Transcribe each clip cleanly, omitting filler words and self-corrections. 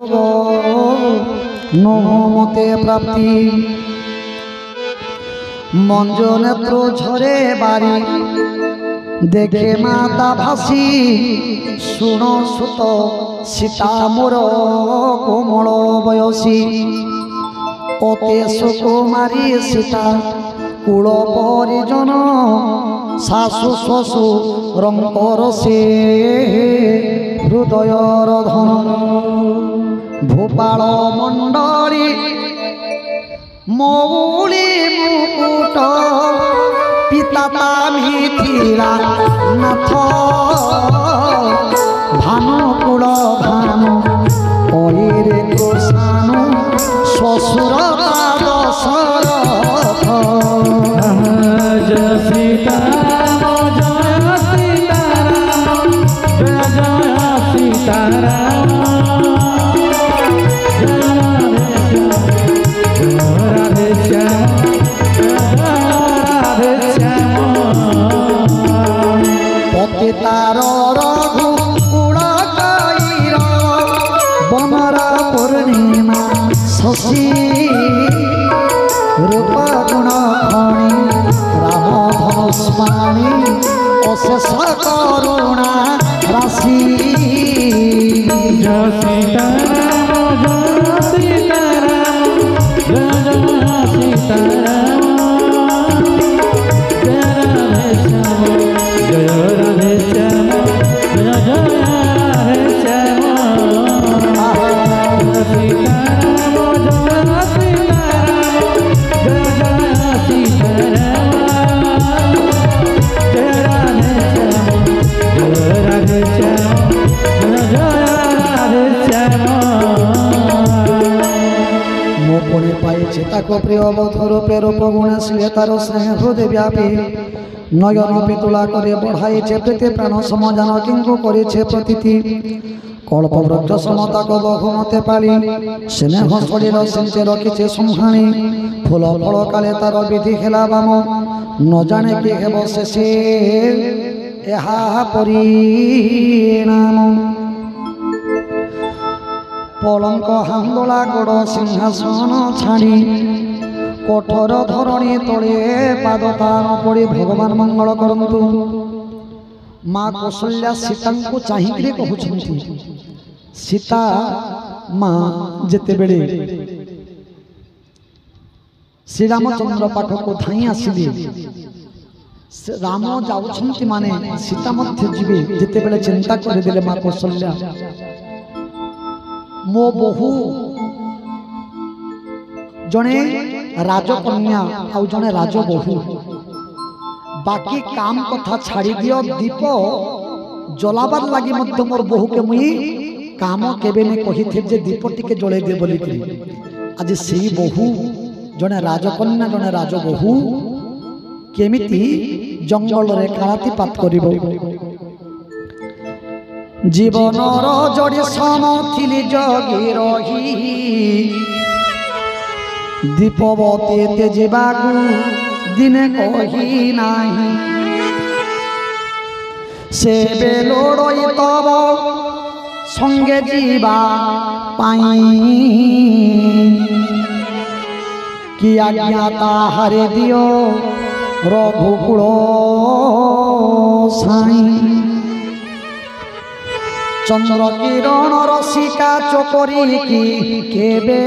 যোগ নহমতে প্রাপ্তি মঞ্জ নেত্র ঝরে বাড়ি দেখে মাতা ভাসি শুণ সুত সীতা মোর কোমল বয়সী অতে সুকুমারী সীতা কূল পরিজন শাশু শ্বশুরঙ্কর সে হৃদয়র ধন ভূপাল মণ্ডলী মৌলি মুকুট পিতা মিথিলা নাথ ভানুকুল ভানু অহিরে কৃষ্ণানু শ্বশুর দশরথ जय सीताराम जय सीताराम जय राधे श्याम राधे श्याम पतितार रघुकुल कईर बनर पूर्णिमा शशि रूप गुण खणी राम धनुष्माणी अशेष करुणा राशि जय सीताराम जय सीताराम जय सीताराम जय राधे श्याम जय राधे श्याम जय सीताराम जय सीताराम जय राधे श्याम मो पुणे पाइछे ताको प्रिय बधु रूपे रूप गुणशील तार स्नेह हृदय व्यापी नयन पितुला करे बढ़ाइछे प्रीति प्राण सम जानकीଙ୍କୁ करिछे प्रतीति कल्प वृक्ष समता को बहुमते पाली स्नेह शरीर सिंचे रखिछे संहाणी फूल फल काले तार विधि खेला बाम न जाने कि हेब शेषे एहा परिणाम पलंक हांदोला गोड़ सिंहासन छाड़ी कठोर धरणी तले पाद तान पड़ी भगवान मंगल करंतु माँ कौशल्या सीता को चाहिए कहते सीता माँ जिते बेले श्रीरामचंद्र पाखक धाई आसिले राम जाउछंती माने सीता मध्य जीवे जिते बेले चिंता करदेले माँ कौशल्या मो बहु जने राजकन्या आउ जने राजबहू बाकी काम कथा छाड़ी दियो दीप जलाबार लगी मध्य मोर बहु के मुई काम केबे ने कही थे जे दीप टिके जले दे बोली कि आज सेही बहु जने राजकन्या जने राजबहू केमिति जंगल रे कालाती पात करिवो जीवनर जड़ी सम थिली जगी रही दीपवती तेजिबागु दिने कही नाही से बेलोड़ई तब संगे जीवा पाई कि आज्ञाता हरे दियो रघुकुल साई चंद्र किरण रसिका चोकरी की केबे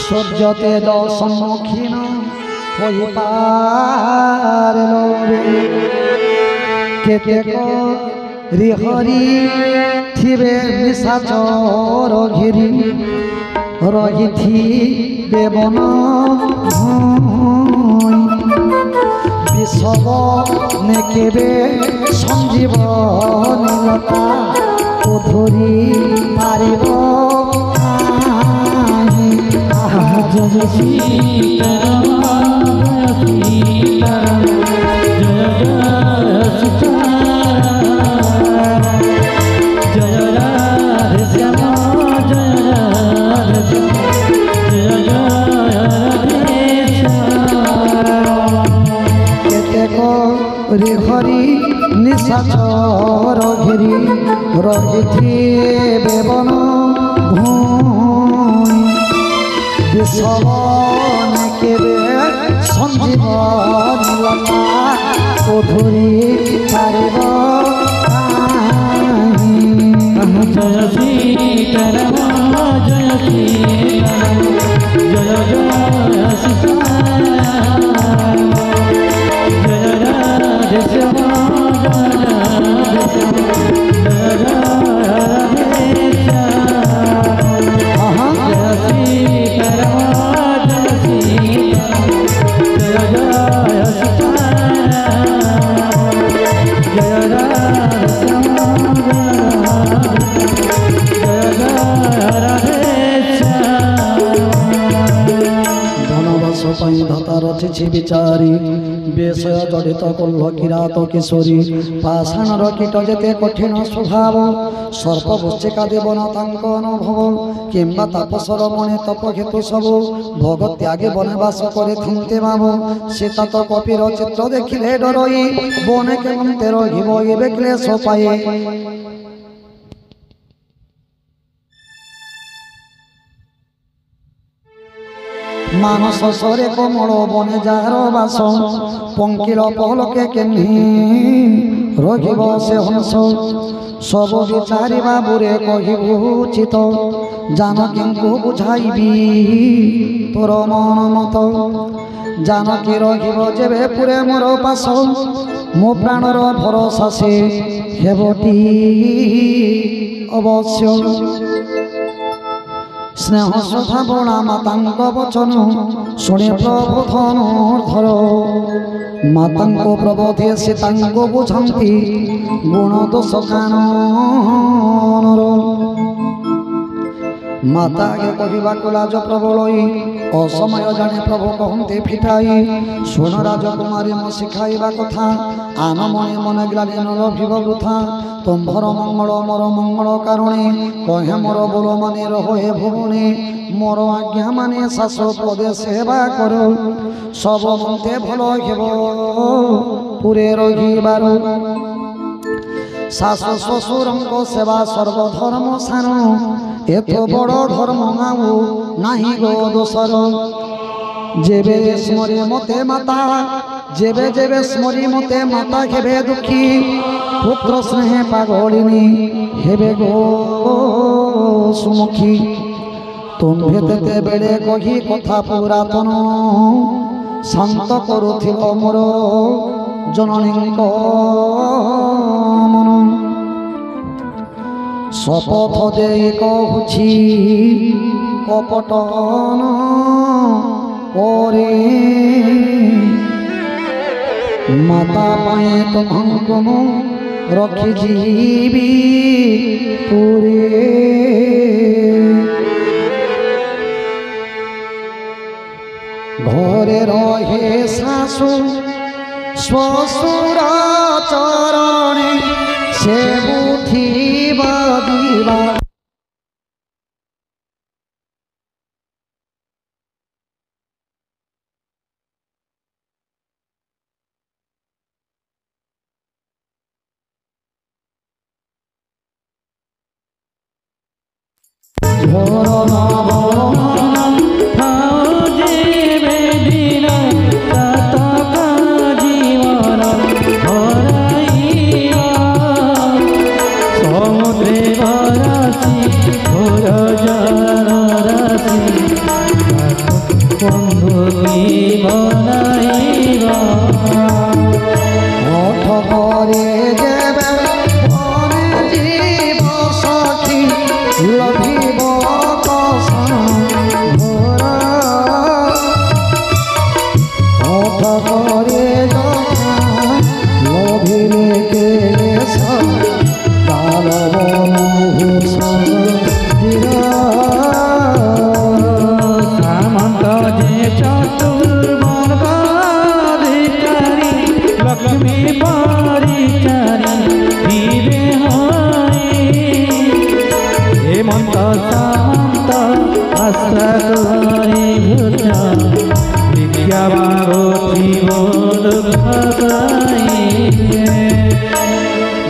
सूर्यते सम्मुखीन होई पारलो केतेक रिहरी थिबे निशाचर घिरी रही थी बेबन विषव ने केबे संजीवन लता धरी पारिब जय सीताराम जय सीताराम जय राधे श्याम जय राधे जय राधे श्याम केतेक हरि निशाचर घिरी रही বন ভূমি বিষবন কেবে সঞ্জীবনী লতা ধরি পারিব জয় সীতারাম জয় সীতারাম জয় জয় সীতারাম জয় রাধে শ্যাম জয় রাধে শ্যাম জয় রাধে শ্যাম জয় সীতারাম জয় সীতারাম জয় জয় সীতারাম জয় রাধে শ্যাম ধনবাস পাই ধতা রচিছি বিচারি বিষয় জড়িত কল্ল কিরাত কিশোরী পাষাণর কীট যেতে কঠিন স্বভাব সর্পবৃশ্চিকা দেবন তাঙ্ক অনুভব কিংবা তাপসর মনে তপক্ষেতু সবু ভোগ ত্যাগে বনে বাস করে থিনতে ভাব সীতা তো কপির চিত্র দেখিলে ডরই বনে কেমন তের হিব ইবে ক্লেশ পায়ে মানস সরে কমল বনে যার বাস পঙ্কিল পহলকে কেমনি রখিব সে হংস সব বিচারি বাবুরে কহিবু উচিত জানকীଙ୍କୁ বুঝাইবি তোর মন মত জানকী রখিব যেবে পুরে মোর পাশ মো প্রাণর ভরসা সে হেবটি অবশ্য স্নেহ শ্রদ্ধা বণা মাতাঙ্ক বচন শুনে প্রবোধন ধর মাতাঙ্ক প্রবোধে সীতাঙ্ক বুঝান্তি গুণ দোষ কানর মাতাকে কহিବାକୁ ଲାଜ ପ୍ରବଳଇ ଅସମୟ ଜାଣି ପ୍ରଭୁ କହନ୍ତି ଫିଟାଇ ଶୁଣ ରାଜକୁମାରୀ ମୋ ଶିଖାଇବା କଥା ଆନମଣି ମନେ ଗ୍ଲାନି ନରଭିବ ବୃଥା ତୁମ୍ଭର ମଙ୍ଗଳ ମୋର ମଙ୍ଗଳ କାରଣେ କହେ ମୋର ବୋଲ ମାନେ ରହେ ଭୁବନେ ମୋର ଆଜ୍ଞା ମାନେ ଶାଶ ପଦେ ସେବା କର ସବୁ ମତେ ଭଲ ହେବ ପୁରେ ରହିବାର শাশু শ্বশুরঙ্ক সেবা সর্বধর্ম সার এত বড় ধর্ম আউ নাহি গো দোসর যেবে স্মরি মতে মাতা যেবে যেবে স্মরি মতে মাতা হেবে দুঃখী পুত্র স্নেহে পাগলিনী হেবে গো সুমুখী তুম্ভে তেতে বেড়ে কহি কথা পুরাতন শান্ত করুথিব মোর জননীঙ্ক মন শপথ দেই কহুছি কপটন করে মাতা পায়ে তোমাঙ্কু মু রখি ଯିବି পুরে ঘরে রহে শাশু শ্বশুর চরণে সে বুথিবা দিবা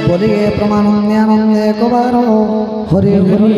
बोलिए प्रमानंदे आनंदे कबारो हरि हरि बोल।